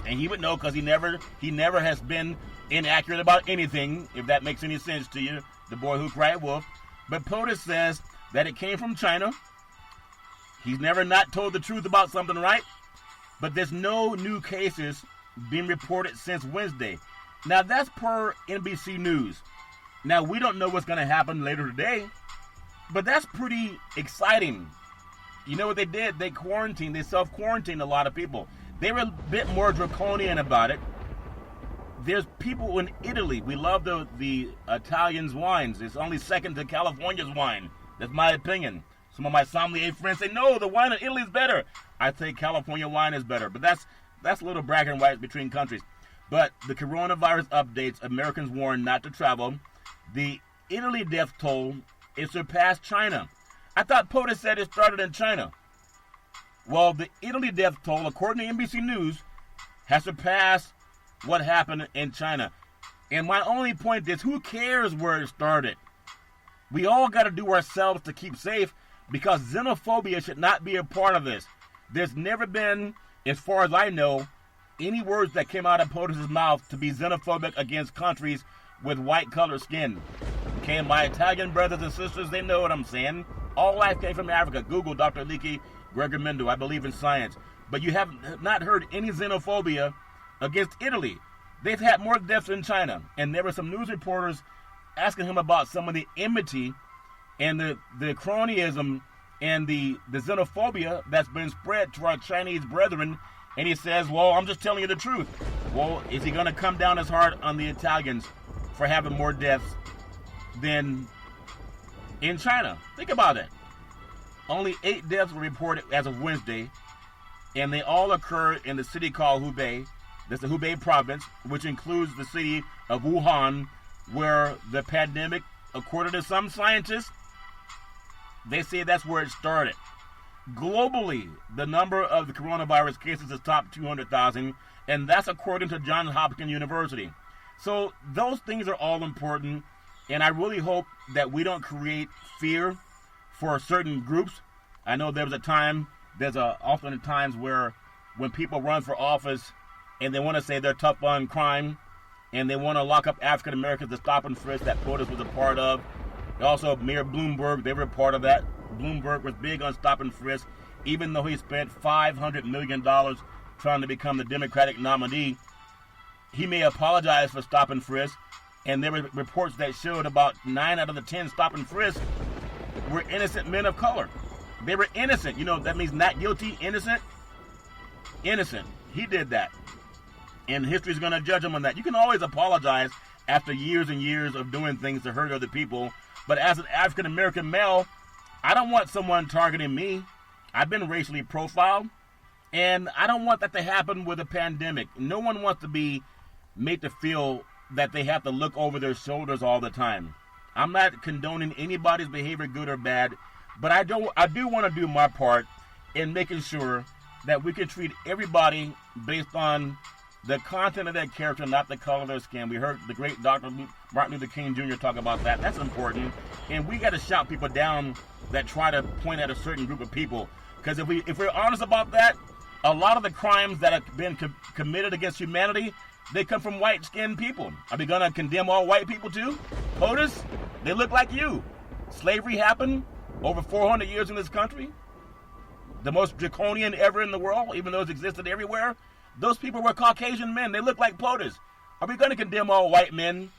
and he would know because he never has been inaccurate about anything, if that makes any sense to you, the boy who cried wolf. But POTUS says that it came from China. He's never not told the truth about something, right? But there's no new cases being reported since Wednesday. Now, that's per NBC News. Now, we don't know what's going to happen later today, but that's pretty exciting. You know what they did? They self-quarantined a lot of people. They were a bit more draconian about it. There's people in Italy. We love the Italians' wines. It's only second to California's wine. That's my opinion. Some of my sommelier friends say, no, the wine in Italy is better. I think California wine is better. But that's a little bragging rights between countries. But the coronavirus updates, Americans warned not to travel. The Italy death toll, it surpassed China. I thought POTUS said it started in China. Well, the Italy death toll, according to NBC News, has surpassed what happened in China. And my only point is, who cares where it started? We all got to do ourselves to keep safe because xenophobia should not be a part of this. There's never been, as far as I know, any words that came out of POTUS's mouth to be xenophobic against countries with white-colored skin. Okay, my Italian brothers and sisters, they know what I'm saying. All life came from Africa. Google Dr. Leakey, Gregor Mendel. I believe in science. But you have not heard any xenophobia against Italy. They've had more deaths in China. And there were some news reporters asking him about some of the enmity and the cronyism and the xenophobia that's been spread to our Chinese brethren. And he says, well, I'm just telling you the truth. Well, is he going to come down as hard on the Italians for having more deaths than in China? Think about it. Only 8 deaths were reported as of Wednesday, and they all occurred in the city called Hubei. That's the Hubei province, which includes the city of Wuhan, where the pandemic, according to some scientists, they say that's where it started. Globally, the number of the coronavirus cases has topped 200,000, and that's according to Johns Hopkins University. So those things are all important, and I really hope that we don't create fear for certain groups. I know there's often times where when people run for office and they want to say they're tough on crime and they want to lock up African Americans to stop and frisk, that POTUS was a part of. Also, Mayor Bloomberg, they were a part of that. Bloomberg was big on stop and frisk, even though he spent $500 million trying to become the Democratic nominee. He may apologize for stop and frisk, and there were reports that showed about 9 out of the 10 stop and frisk were innocent men of color. They were innocent. You know, that means not guilty, innocent. Innocent. He did that. And history's going to judge him on that. You can always apologize after years and years of doing things to hurt other people. But as an African-American male, I don't want someone targeting me. I've been racially profiled, and I don't want that to happen with a pandemic. No one wants to be made to feel that they have to look over their shoulders all the time. I'm not condoning anybody's behavior, good or bad, but I do want to do my part in making sure that we can treat everybody based on the content of their character, not the color of their skin. We heard the great Dr. Martin Luther King Jr. talk about that. That's important. And we got to shout people down that try to point at a certain group of people. Because if we're honest about that, a lot of the crimes that have been committed against humanity, they come from white-skinned people. Are we going to condemn all white people too? POTUS, they look like you. Slavery happened over 400 years in this country. The most draconian ever in the world, even though it's existed everywhere. Those people were Caucasian men. They look like POTUS. Are we going to condemn all white men?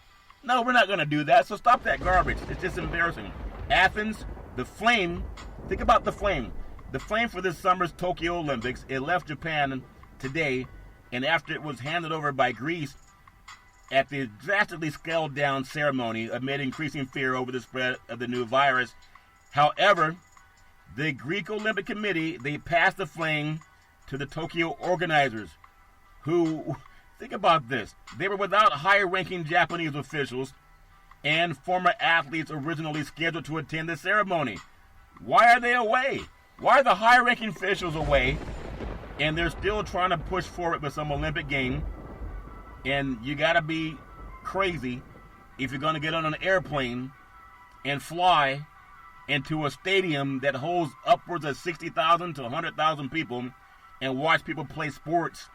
No, we're not going to do that. So stop that garbage. It's just embarrassing. Athens, the flame. Think about the flame. The flame for this summer's Tokyo Olympics. It left Japan today, and after it was handed over by Greece at the drastically scaled down ceremony amid increasing fear over the spread of the new virus. However, the Greek Olympic Committee, they passed the flame to the Tokyo organizers, who, think about this, they were without higher-ranking Japanese officials and former athletes originally scheduled to attend the ceremony. Why are they away? Why are the higher-ranking officials away, and they're still trying to push forward with some Olympic game? And you got to be crazy if you're going to get on an airplane and fly into a stadium that holds upwards of 60,000 to 100,000 people and watch people play sports.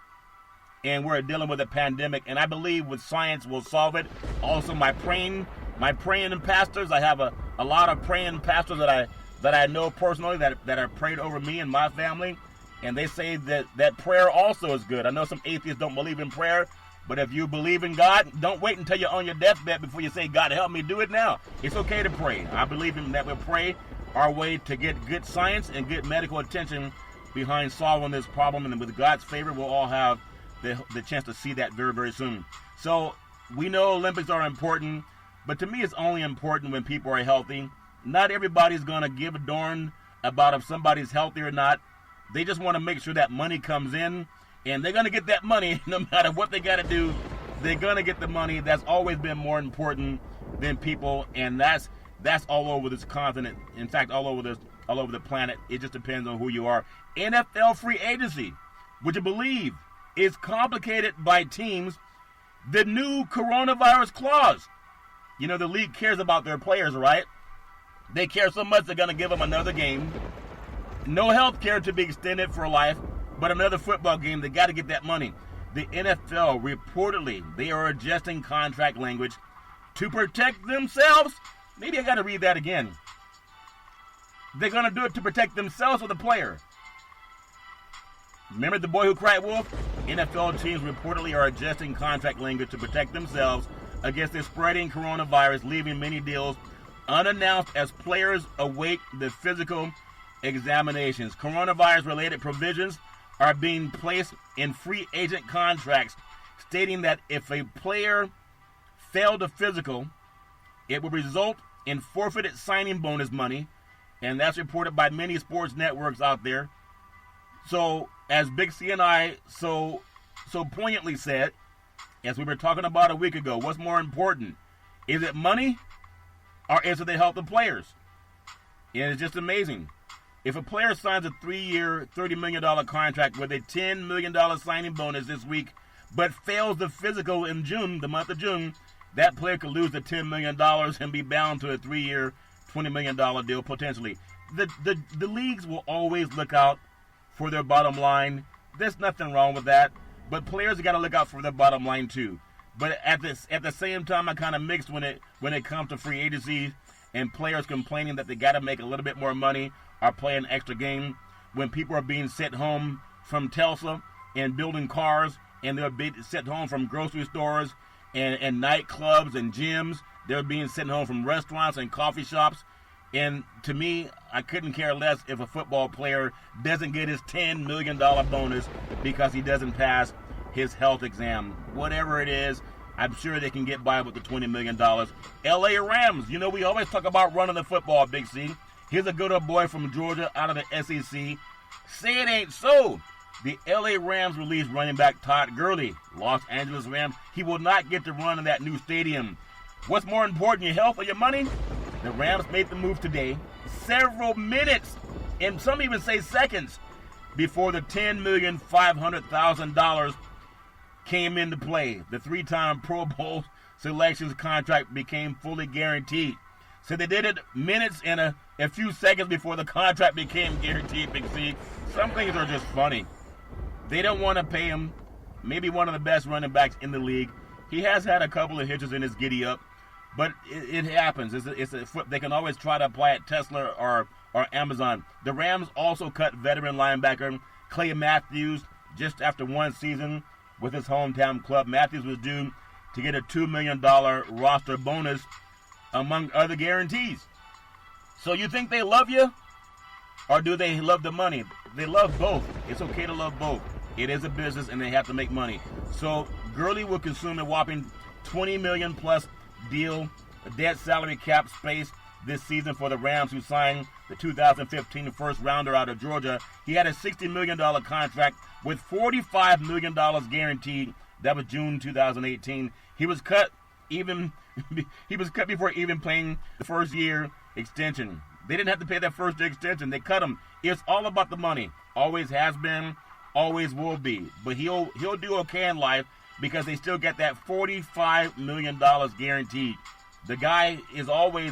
And we're dealing with a pandemic, and I believe with science we'll solve it. Also, my praying pastors, I have a lot of praying pastors that I know personally that have prayed over me and my family, and they say that prayer also is good. I know some atheists don't believe in prayer, but if you believe in God, don't wait until you're on your deathbed before you say, God, help me, do it now. It's okay to pray. I believe in that we'll pray our way to get good science and good medical attention behind solving this problem, and with God's favor, we'll all have the chance to see that very, very soon. So we know Olympics are important, but to me it's only important when people are healthy. Not everybody's going to give a darn about if somebody's healthy or not. They just want to make sure that money comes in, and they're going to get that money no matter what they got to do. They're going to get the money. That's always been more important than people, and that's all over this continent. In fact, all over the planet. It just depends on who you are. NFL free agency, would you believe, is complicated by teams. The new coronavirus clause. You know, the league cares about their players, right? They care so much they're going to give them another game. No health care to be extended for life, but another football game. They got to get that money. The NFL, reportedly, they are adjusting contract language to protect themselves. Maybe I got to read that again. They're going to do it to protect themselves or the player. Remember the boy who cried wolf? NFL teams reportedly are adjusting contract language to protect themselves against the spreading coronavirus, leaving many deals unannounced as players await the physical examinations. Coronavirus-related provisions are being placed in free agent contracts, stating that if a player failed a physical, it will result in forfeited signing bonus money, and that's reported by many sports networks out there. So, as Big C and I so poignantly said, as we were talking about a week ago, what's more important? Is it money or is it the health of players? And it's just amazing. If a player signs a 3-year, $30 million contract with a $10 million signing bonus this week, but fails the physical in June, the month of June, that player could lose the $10 million and be bound to a 3-year, $20 million deal potentially. The leagues will always look out for their bottom line. There's nothing wrong with that, but players got to look out for their bottom line too. But at the same time, I kind of mixed when it comes to free agency and players complaining that they got to make a little bit more money or play an extra game when people are being sent home from Tulsa and building cars, and they're being sent home from grocery stores and nightclubs and gyms. They're being sent home from restaurants and coffee shops. And to me, I couldn't care less if a football player doesn't get his $10 million bonus because he doesn't pass his health exam. Whatever it is, I'm sure they can get by with the $20 million. LA Rams, you know, we always talk about running the football, Big C. Here's a good old boy from Georgia out of the SEC. Say it ain't so. The LA Rams released running back Todd Gurley. Los Angeles Rams, he will not get to run in that new stadium. What's more important, your health or your money? The Rams made the move today, several minutes, and some even say seconds, before the $10,500,000 came into play. The 3-time Pro Bowl selections contract became fully guaranteed. So they did it minutes and a few seconds before the contract became guaranteed, Big C. Some things are just funny. They don't want to pay him. Maybe one of the best running backs in the league. He has had a couple of hitches in his giddy up, but it happens. They can always try to apply it Tesla or Amazon. The Rams also cut veteran linebacker Clay Matthews just after one season with his hometown club. Matthews was due to get a $2 million roster bonus, among other guarantees. So you think they love you? Or do they love the money? They love both. It's okay to love both. It is a business and they have to make money. So Gurley will consume a whopping $20 million plus deal, dead salary cap space this season for the Rams, who signed the 2015 first rounder out of Georgia. He had a $60 million contract with $45 million guaranteed. That was June 2018. He was cut before even playing the first year extension. They didn't have to pay that first year extension. They cut him. It's all about the money. Always has been, always will be. But he'll do okay in life because they still get that $45 million guaranteed. The guy is always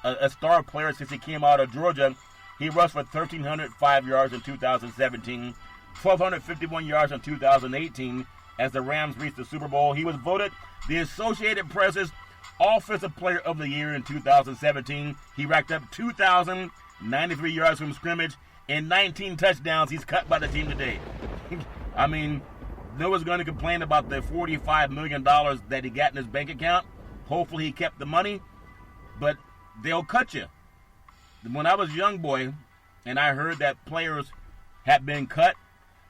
a star player since he came out of Georgia. He rushed for 1,305 yards in 2017, 1,251 yards in 2018 as the Rams reached the Super Bowl. He was voted the Associated Press's Offensive Player of the Year in 2017. He racked up 2,093 yards from scrimmage and 19 touchdowns. He's cut by the team today. I mean, no one's going to complain about the $45 million that he got in his bank account. Hopefully he kept the money, but they'll cut you. When I was a young boy and I heard that players had been cut,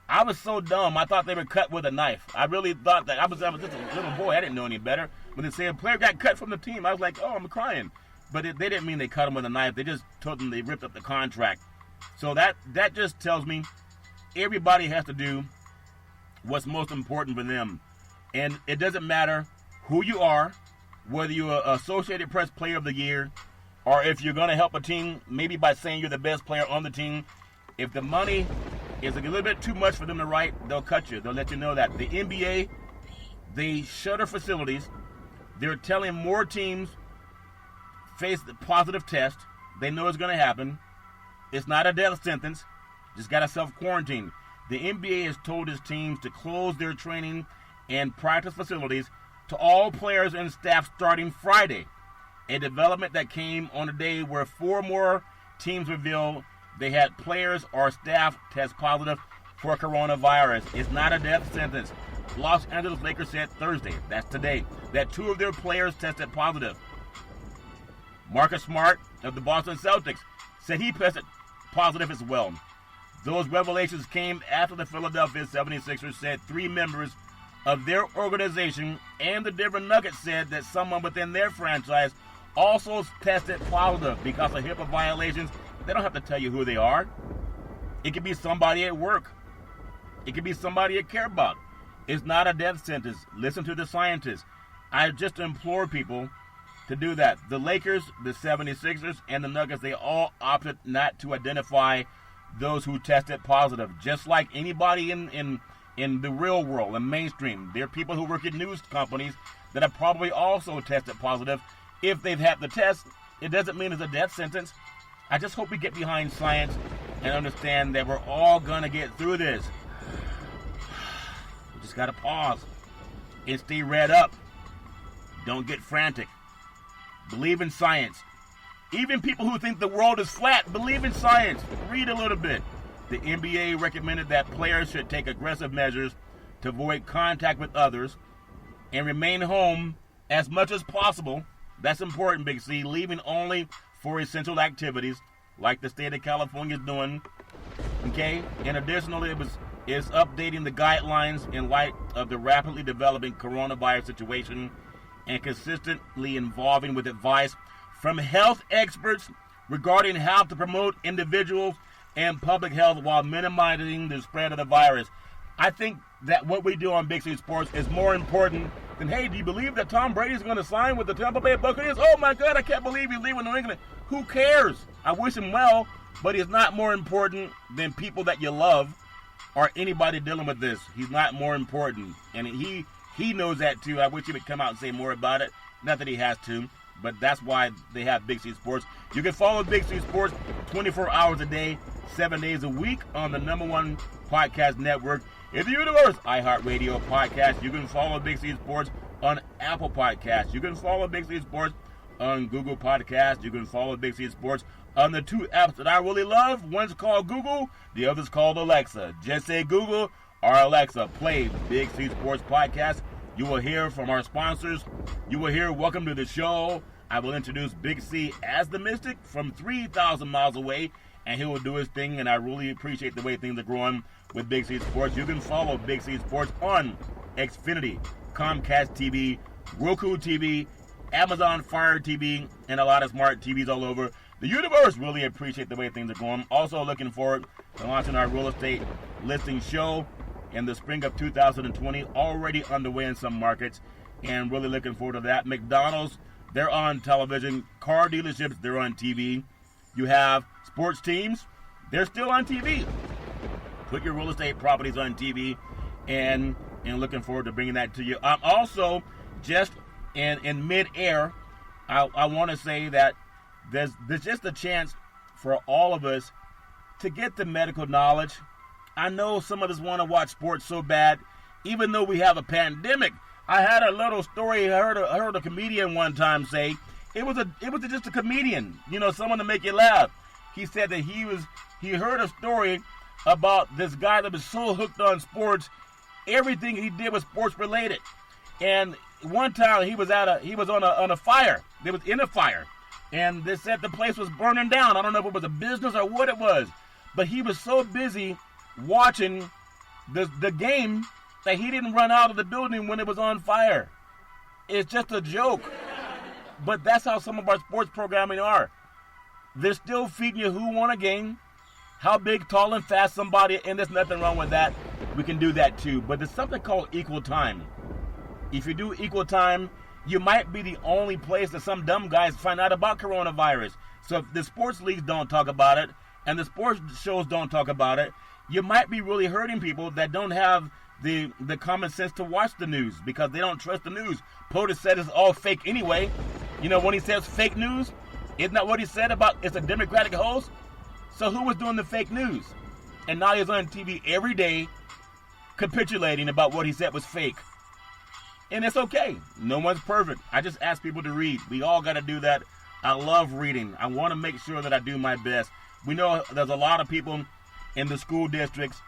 I was so dumb. I thought they were cut with a knife. I really thought that. I was just a little boy. I didn't know any better. When they said a player got cut from the team, I was like, oh, I'm crying. But they didn't mean they cut him with a knife. They just told them they ripped up the contract. So that just tells me everybody has to do what's most important for them. And it doesn't matter who you are, whether you're an Associated Press Player of the Year, or if you're going to help a team, maybe by saying you're the best player on the team. If the money is a little bit too much for them to write, they'll cut you. They'll let you know that. The NBA, they shutter facilities. They're telling more teams face the positive test. They know it's going to happen. It's not a death sentence. Just got to self-quarantine. The NBA has told its teams to close their training and practice facilities to all players and staff starting Friday. A development that came on a day where 4 more teams revealed they had players or staff test positive for coronavirus. It's not a death sentence. Los Angeles Lakers said Thursday, that's today, that 2 of their players tested positive. Marcus Smart of the Boston Celtics said he tested positive as well. Those revelations came after the Philadelphia 76ers said 3 members of their organization and the Denver Nuggets said that someone within their franchise also tested positive because of HIPAA violations. They don't have to tell you who they are. It could be somebody at work. It could be somebody you care about. It's not a death sentence. Listen to the scientists. I just implore people to do that. The Lakers, the 76ers, and the Nuggets, they all opted not to identify those who tested positive. Just like anybody in the real world, in mainstream. There are people who work at news companies that have probably also tested positive. If they've had the test, it doesn't mean it's a death sentence. I just hope we get behind science and understand that we're all going to get through this. We just got to pause and stay read up. Don't get frantic. Believe in science. Even people who think the world is flat, believe in science. Read a little bit. The NBA recommended that players should take aggressive measures to avoid contact with others and remain home as much as possible. That's important, Big C. Leaving only for essential activities like the state of California is doing. Okay? And additionally, it's updating the guidelines in light of the rapidly developing coronavirus situation and consistently involving with advice from health experts regarding how to promote individuals and public health while minimizing the spread of the virus. I think that what we do on Big C Sports is more important than, hey, do you believe that Tom Brady's going to sign with the Tampa Bay Buccaneers? Oh, my God, I can't believe he's leaving New England. Who cares? I wish him well, but he's not more important than people that you love. or anybody dealing with this. He's not more important. And he knows that too. I wish he would come out and say more about it. Not that he has to, but that's why they have Big C Sports. You can follow Big C Sports 24 hours a day, 7 days a week on the #1 podcast network in the universe, iHeartRadio podcast. You can follow Big C Sports on Apple Podcasts. You can follow Big C Sports on Google Podcasts. You can follow Big C Sports on the 2 apps that I really love. One's called Google, the other's called Alexa. Just say Google or Alexa, play Big C Sports Podcast. You will hear from our sponsors. You will hear welcome to the show. I will introduce Big C as the Mystic from 3,000 miles away, and he will do his thing, and I really appreciate the way things are growing with Big C Sports. You can follow Big C Sports on Xfinity, Comcast TV, Roku TV, Amazon Fire TV, and a lot of smart TVs all over the universe. Really appreciate the way things are going. Also looking forward to launching our real estate listing show in the spring of 2020, already underway in some markets, and really looking forward to that. McDonald's, they're on television. Car dealerships, they're on TV. You have sports teams, they're still on TV. Put your real estate properties on TV, and looking forward to bringing that to you. I'm also just in mid-air, I want to say that there's just a chance for all of us to get the medical knowledge. I know some of us want to watch sports so bad, even though we have a pandemic. I had a little story. I heard a comedian one time say it was just a comedian, someone to make you laugh. He said that he heard a story about this guy that was so hooked on sports, everything he did was sports related. And one time he was on a fire. They was in a fire, and they said the place was burning down. I don't know if it was a business or what it was, but he was so busy watching the game that he didn't run out of the building when it was on fire. It's just a joke. But that's how some of our sports programming are. They're still feeding you who won a game, how big, tall, and fast somebody, and there's nothing wrong with that. We can do that too. But there's something called equal time. If you do equal time, you might be the only place that some dumb guys find out about coronavirus. So if the sports leagues don't talk about it, and the sports shows don't talk about it, you might be really hurting people that don't have the common sense to watch the news because they don't trust the news. POTUS said it's all fake anyway. When he says fake news, isn't that what he said about it's a Democratic host? So who was doing the fake news? And now he's on TV every day capitulating about what he said was fake. And it's okay. No one's perfect. I just ask people to read. We all got to do that. I love reading. I want to make sure that I do my best. We know there's a lot of people in the school districts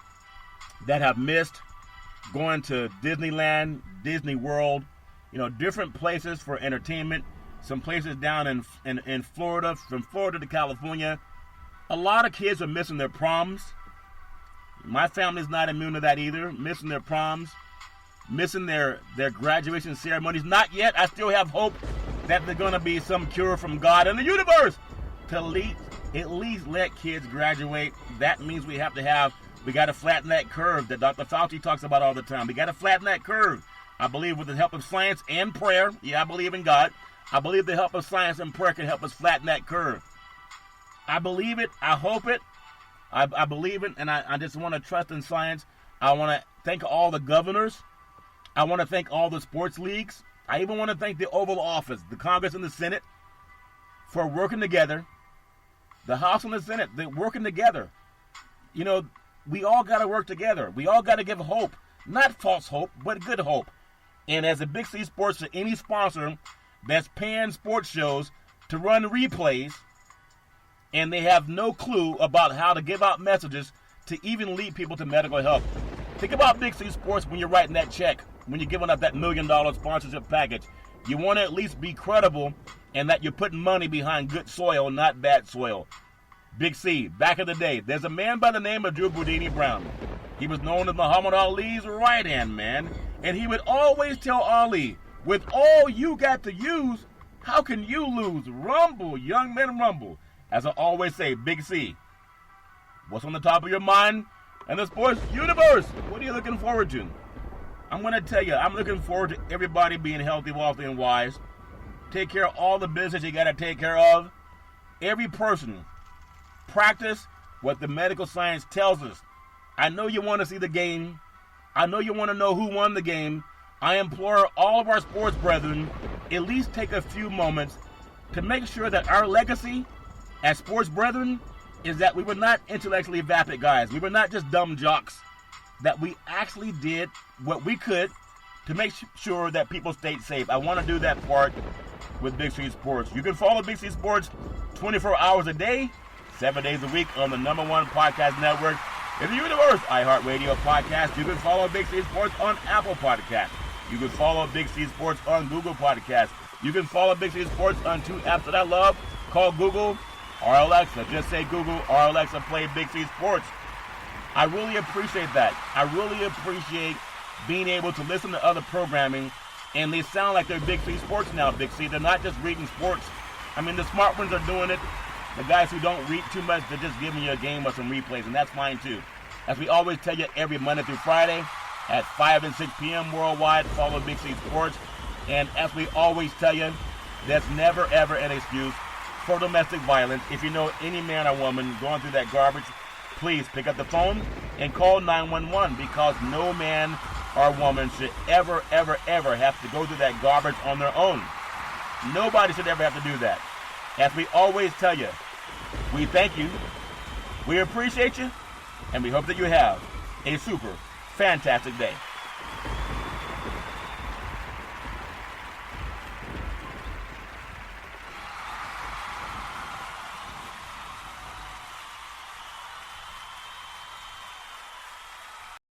that have missed going to Disneyland, Disney World, different places for entertainment. Some places down in Florida, from Florida to California. A lot of kids are missing their proms. My family's not immune to that either. Missing their proms, missing their graduation ceremonies. Not yet. I still have hope that there's going to be some cure from God and the universe to at least let kids graduate. That means we got to flatten that curve that Dr. Fauci talks about all the time. We got to flatten that curve. I believe with the help of science and prayer. Yeah, I believe in God. I believe the help of science and prayer can help us flatten that curve. I believe it. I hope it. I believe it, and I just want to trust in science. I want to thank all the governors. I want to thank all the sports leagues. I even want to thank the Oval Office, the Congress and the Senate, for working together. The House and the Senate, they're working together. We all got to work together. We all got to give hope. Not false hope, but good hope. And as a Big C Sports, to any sponsor that's paying sports shows to run replays, and they have no clue about how to give out messages to even lead people to medical help. Think about Big C Sports when you're writing that check, when you're giving up that $1 million sponsorship package. You want to at least be credible and that you're putting money behind good soil, not bad soil. Big C, back in the day, there's a man by the name of Drew Boudini Brown. He was known as Muhammad Ali's right-hand man, and he would always tell Ali, with all you got to use, how can you lose? Rumble, young men, rumble. As I always say, Big C, what's on the top of your mind in the sports universe? What are you looking forward to? I'm going to tell you, I'm looking forward to everybody being healthy, wealthy, and wise. Take care of all the business you got to take care of. Every person, practice what the medical science tells us. I know you want to see the game. I know you want to know who won the game. I implore all of our sports brethren, at least take a few moments to make sure that our legacy as sports brethren is that we were not intellectually vapid guys. We were not just dumb jocks. That we actually did what we could to make sure that people stayed safe. I want to do that part with Big C Sports. You can follow Big C Sports 24 hours a day, 7 days a week on the #1 podcast network in the universe, iHeartRadio podcast. You can follow Big C Sports on Apple Podcasts. You can follow Big C Sports on Google Podcasts. You can follow Big C Sports on 2 apps that I love called Google or Alexa. Just say Google or Alexa, play Big C Sports. I really appreciate that. I really appreciate being able to listen to other programming, and they sound like they're Big C Sports now, Big C. They're not just reading sports. I mean, the smart ones are doing it. The guys who don't read too much, they're just giving you a game with some replays, and that's fine too. As we always tell you, every Monday through Friday at 5 and 6 p.m. worldwide, follow Big C Sports. And as we always tell you, there's never, ever an excuse for domestic violence. If you know any man or woman going through that garbage, please pick up the phone and call 911, because no man or woman should ever, ever, ever have to go through that garbage on their own. Nobody should ever have to do that. As we always tell you, we thank you, we appreciate you, and we hope that you have a super fantastic day.